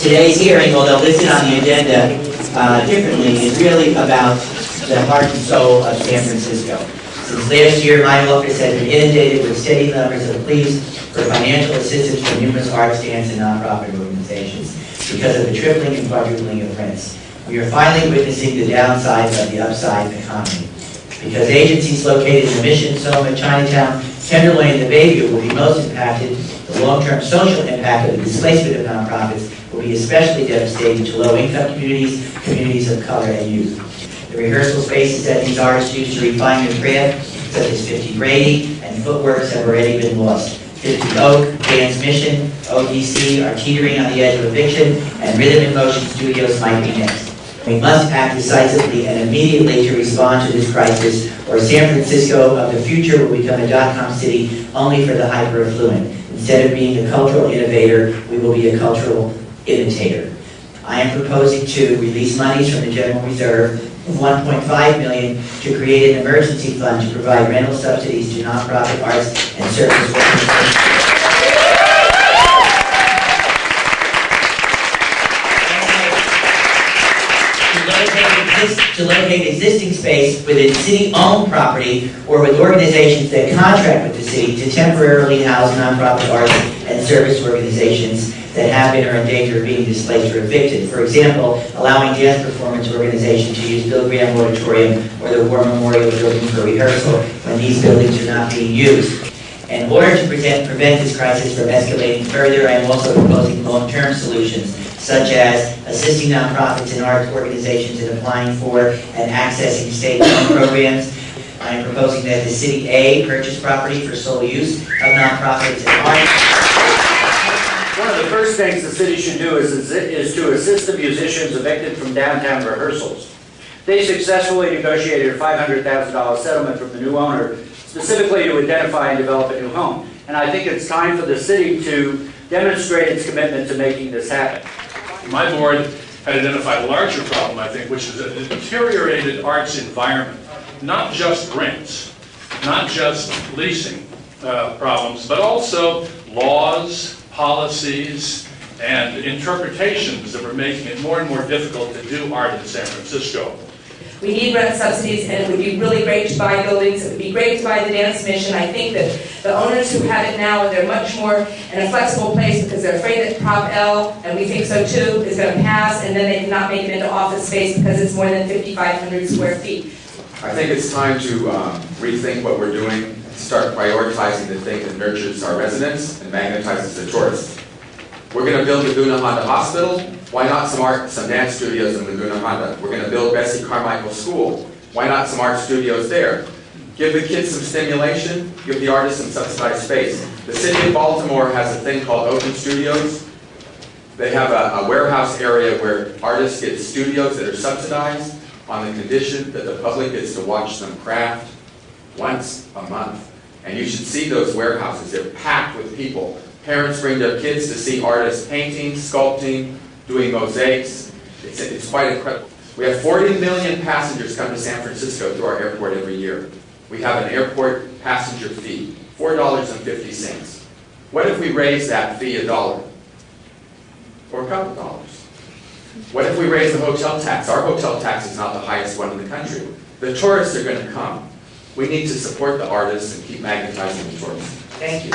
Today's hearing, although listed on the agenda differently, is really about the heart and soul of San Francisco. Since last year, my office has been inundated with steady numbers of pleas for financial assistance from numerous arts, dance, and nonprofit organizations because of the tripling and quadrupling of rents. We are finally witnessing the downsides of the upside economy. Because agencies located in the Mission, Soma, Chinatown, Tenderloin, and the Bayview will be most impacted, the long-term social impact of the displacement of nonprofits will be especially devastating to low-income communities, communities of color, and youth. The rehearsal spaces that these artists use to refine their craft, such as 50 Grady and Footworks, have already been lost. 50 Oak, Dance Mission, ODC are teetering on the edge of eviction, and Rhythm in Motion Studios might be next. We must act decisively and immediately to respond to this crisis, or San Francisco of the future will become a dot-com city only for the hyper-affluent. Instead of being a cultural innovator, we will be a cultural imitator. I am proposing to release monies from the General Reserve of $1.5 million to create an emergency fund to provide rental subsidies to nonprofit arts and service organizations. To locate existing space within city-owned property or with organizations that contract with the city to temporarily house nonprofit arts and service organizations that have been or are in danger of being displaced or evicted. For example, allowing dance performance organizations to use Bill Graham Auditorium or the War Memorial Building for rehearsal when these buildings are not being used. In order to prevent this crisis from escalating further, I am also proposing long-term solutions, such as assisting nonprofits and arts organizations in applying for and accessing state loan programs. I am proposing that the City A purchase property for sole use of nonprofits and arts. One of the first things the city should do is to assist the musicians evicted from downtown rehearsals. They successfully negotiated a $500,000 settlement from the new owner, specifically to identify and develop a new home. And I think it's time for the city to demonstrate its commitment to making this happen. My board had identified a larger problem, I think, which is a deteriorated arts environment. Not just rents, not just leasing problems, but also laws, policies, and interpretations that were making it more and more difficult to do art in San Francisco. We need rent subsidies, and it would be really great to buy buildings. It would be great to buy the Dance Mission. I think that the owners who have it now, they're much more in a flexible place because they're afraid that Prop L, and we think so too, is going to pass, and then they cannot make it into office space because it's more than 5,500 square feet. I think it's time to rethink what we're doing and start prioritizing the thing that nurtures our residents and magnetizes the tourists. We're going to build Laguna Honda Hospital. Why not some art, some dance studios in Laguna Honda? We're going to build Bessie Carmichael School. Why not some art studios there? Give the kids some stimulation, give the artists some subsidized space. The city of Baltimore has a thing called Open Studios. They have a warehouse area where artists get studios that are subsidized on the condition that the public gets to watch them craft once a month. And you should see those warehouses. They're packed with people. Parents bring their kids to see artists painting, sculpting, doing mosaics. It's quite incredible. We have 40 million passengers come to San Francisco through our airport every year. We have an airport passenger fee, $4.50. What if we raise that fee $1? Or a couple dollars? What if we raise the hotel tax? Our hotel tax is not the highest one in the country. The tourists are going to come. We need to support the artists and keep magnetizing the tourists. Thank you.